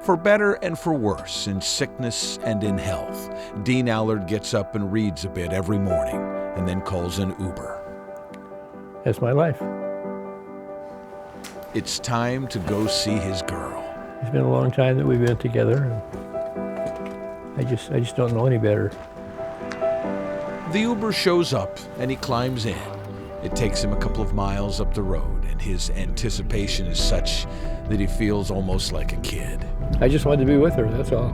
For better and for worse, in sickness and in health, Dean Allard gets up and reads a bit every morning and then calls an Uber. That's my life. It's time to go see his girl. It's been a long time that we've been together, and I just don't know any better. The Uber shows up and he climbs in. It takes him a couple of miles up the road, and his anticipation is such that he feels almost like a kid. I just wanted to be with her, that's all.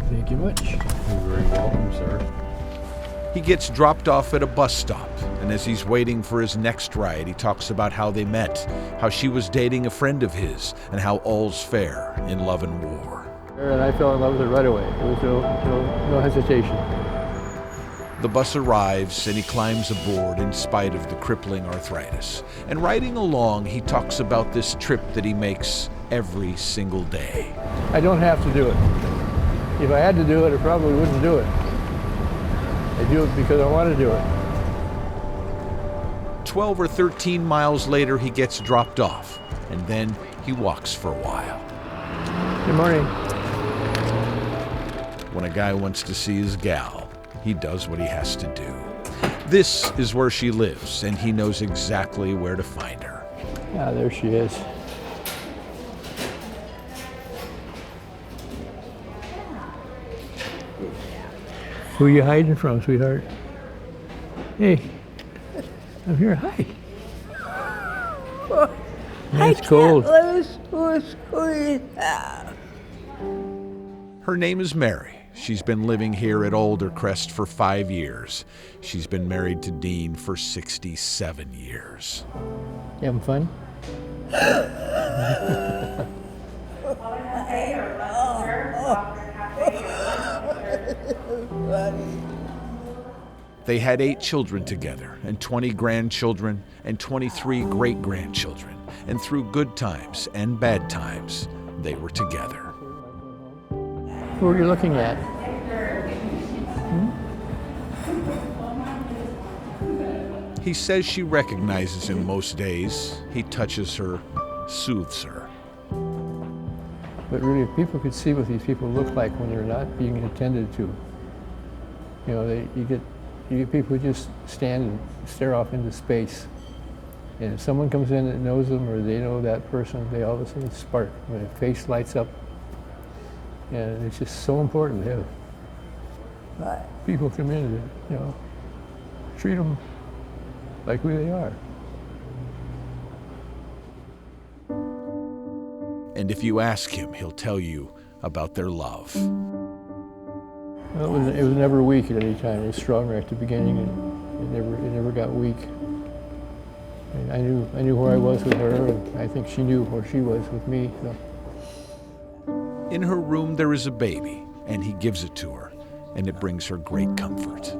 Thank you much. You're very welcome, sir. He gets dropped off at a bus stop, and as he's waiting for his next ride, he talks about how they met, how she was dating a friend of his, and how all's fair in love and war. And I fell in love with her right away. There was no hesitation. The bus arrives and he climbs aboard in spite of the crippling arthritis. And riding along, he talks about this trip that he makes every single day. I don't have to do it. If I had to do it, I probably wouldn't do it. I do it because I want to do it. 12 or 13 miles later, he gets dropped off, and then he walks for a while. Good morning. When a guy wants to see his gal, he does what he has to do. This is where she lives, and he knows exactly where to find her. Ah, there she is. Who are you hiding from, sweetheart? Hey, I'm here. Hi. It's cold. Her name is Mary. She's been living here at Aldercrest for 5 years. She's been married to Dean for 67 years. You having fun? They had 8 children together, and 20 grandchildren, and 23 great-grandchildren. And through good times and bad times, they were together. Who are you looking at? He says she recognizes him most days. He touches her, soothes her. But really, if people could see what these people look like when they're not being attended to, you know, you get people who just stand and stare off into space. And if someone comes in that knows them or they know that person, they all of a sudden spark. When their face lights up. And it's just so important to have people come in and, you know, treat them like who they are. And if you ask him, he'll tell you about their love. Well, it was never weak at any time. It was strong right at the beginning, and it never got weak. And I knew where I was with her, and I think she knew where she was with me. So. In her room, there is a baby, and he gives it to her, and it brings her great comfort.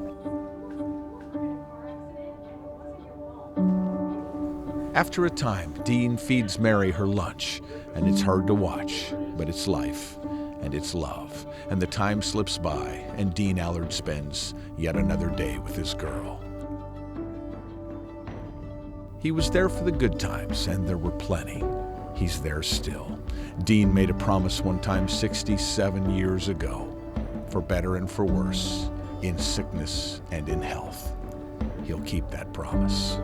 After a time, Dean feeds Mary her lunch, and it's hard to watch, but it's life, and it's love. And the time slips by, and Dean Allard spends yet another day with his girl. He was there for the good times, and there were plenty. He's there still. Dean made a promise one time 67 years ago, for better and for worse, in sickness and in health. He'll keep that promise.